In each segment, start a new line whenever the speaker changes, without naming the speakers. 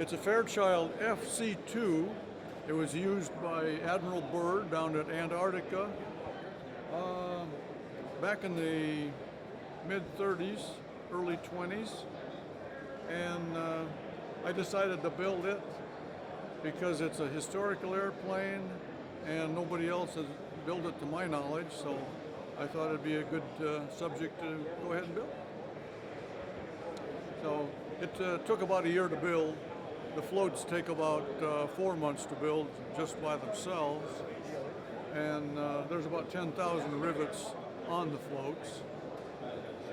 It's a Fairchild FC2. It was used by Admiral Byrd down at Antarctica back in the mid-30s, early 20s. And I decided to build it because it's a historical airplane and nobody else has built it to my knowledge, so I thought it'd be a good subject to go ahead and build. So it took about a year to build. The floats take about 4 months to build just by themselves, and there's about 10,000 rivets on the floats.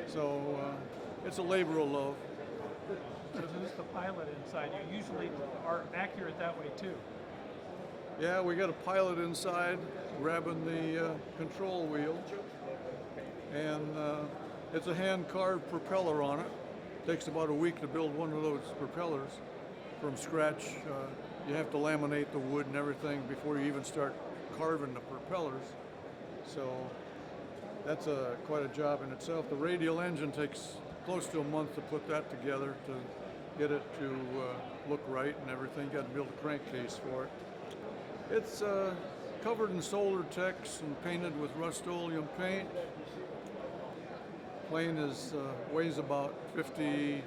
So it's a labor of love.
So who's the pilot inside? You usually are accurate that way too.
Yeah, we got a pilot inside grabbing the control wheel, and it's a hand-carved propeller on it. Takes about a week to build one of those propellers from scratch. You have to laminate the wood and everything before you even start carving the propellers. So that's quite a job in itself. The radial engine takes close to a month to put that together to get it to look right and everything. You got to build a crankcase for it. It's covered in solar tex and painted with Rust-Oleum paint. Plane weighs about 50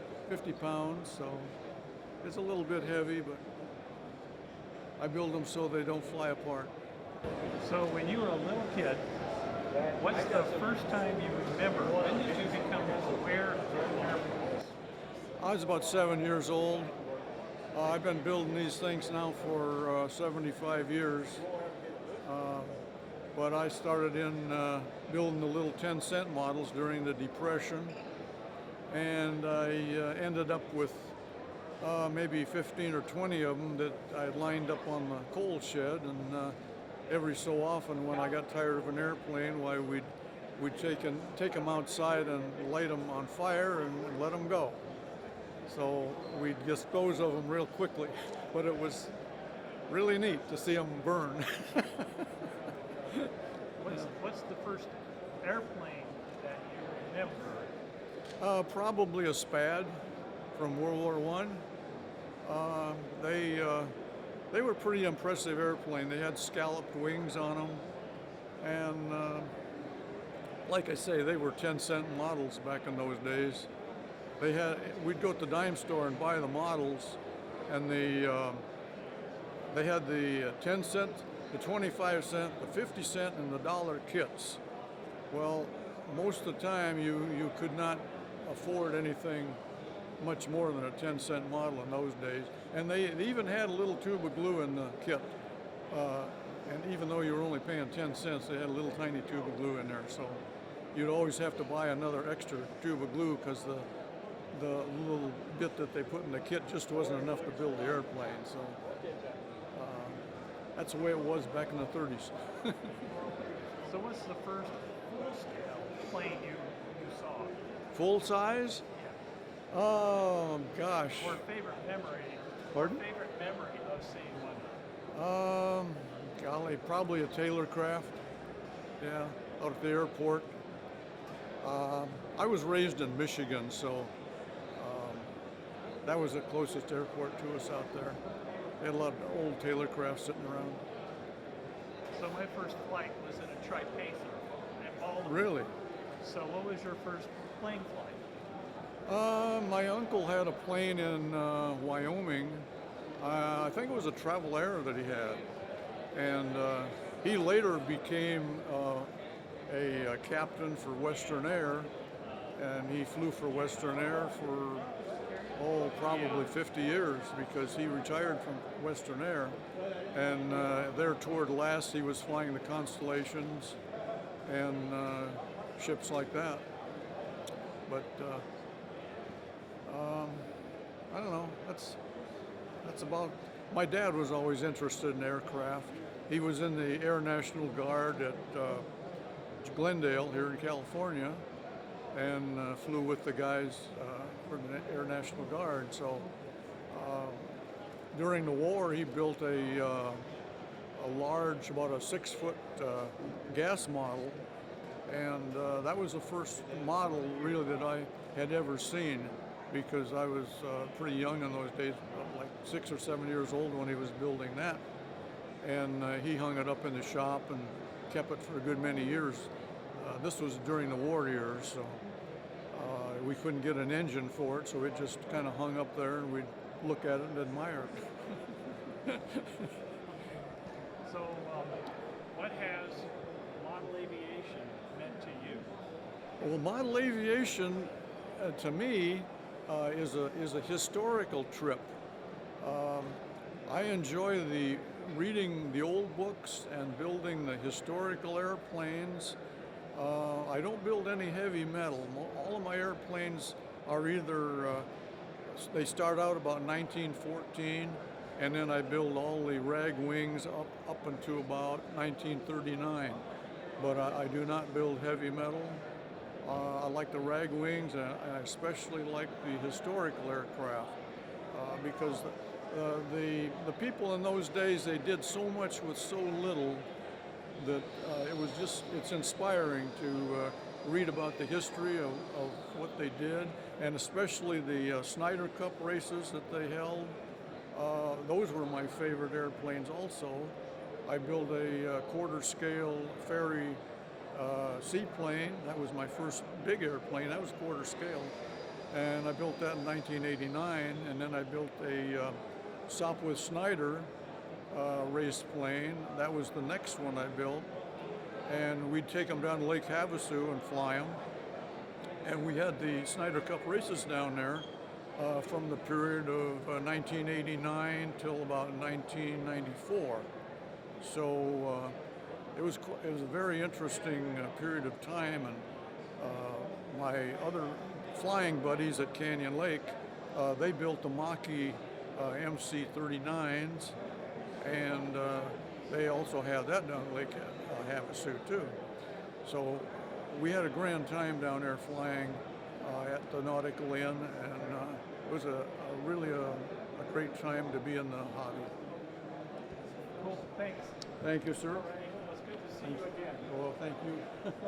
pounds, so it's a little bit heavy, but I build them so they don't fly apart.
So when you were a little kid, what's the first time you remember? When did you become aware of airplanes?
I was about 7 years old. I've been building these things now for 75 years. But I started in building the little 10-cent models during the Depression, and I ended up with maybe 15 or 20 of them that I lined up on the coal shed, and every so often when I got tired of an airplane, we'd take them outside and light them on fire and let them go. So we'd dispose of them real quickly, but it was really neat to see them burn.
What's the first airplane that you remember?
Probably a Spad from World War I. They were pretty impressive airplane. They had scalloped wings on them, and like I say, they were 10-cent models back in those days. We'd go to the dime store and buy the models, and they had the 10-cent, the 25-cent, the 50-cent, and the dollar kits. Well, most of the time you could not afford anything much more than a 10-cent model in those days. And they even had a little tube of glue in the kit. And even though you were only paying 10 cents, they had a little tiny tube of glue in there. So you'd always have to buy another extra tube of glue because the little bit that they put in the kit just wasn't enough to build the airplane. So that's the way it was back in the 30s.
So what's the first full-scale plane you saw?
Full size?
Yeah.
Oh, gosh.
Or favorite memory?
Pardon?
Favorite memory of seeing one?
Golly, probably a Taylor craft. Yeah, out at the airport. I was raised in Michigan, so that was the closest airport to us out there. They had a lot of old Taylor crafts sitting around.
So my first flight was in a Tri-Pacer in Baltimore.
Really?
So what was your first plane flight?
My uncle had a plane in Wyoming. I think it was a Travel Air that he had. And he later became a captain for Western Air. And he flew for Western Air for probably 50 years because he retired from Western Air. And there toward last, he was flying the Constellations and ships like that. But I don't know. That's about. My dad was always interested in aircraft. He was in the Air National Guard at Glendale here in California, and flew with the guys for the Air National Guard. So during the war, he built a large, about a 6-foot gas model, and that was the first model really that I had ever seen. because I was pretty young in those days, like 6 or 7 years old when he was building that. And he hung it up in the shop and kept it for a good many years. This was during the war years, so we couldn't get an engine for it, so it just kind of hung up there, and we'd look at it and admire it.
So, what has model aviation meant to you?
Well, model aviation, to me, is a historical trip. I enjoy reading the old books and building the historical airplanes. I don't build any heavy metal. All of my airplanes are either they start out about 1914, and then I build all the rag wings up until about 1939. But I do not build heavy metal. I like the rag wings, and I especially like the historical aircraft because the people in those days, they did so much with so little that it's inspiring to read about the history of what they did, and especially the Snyder Cup races that they held. Those were my favorite airplanes also. I built a quarter scale Ferry seaplane. That was my first big airplane. That was quarter scale. And I built that in 1989, and then I built a Sopwith Snyder race plane. That was the next one I built. And we'd take them down to Lake Havasu and fly them. And we had the Snyder Cup races down there from the period of 1989 till about 1994. So it was a very interesting period of time, and my other flying buddies at Canyon Lake, they built the Mach-E MC-39s, and they also had that down at Lake Havasu too. So we had a grand time down there flying at the Nautical Inn, and it was really a great time to be in the hobby.
Cool, thanks.
Thank you, sir.
All right, well, it's good to see you again.
Well, thank you.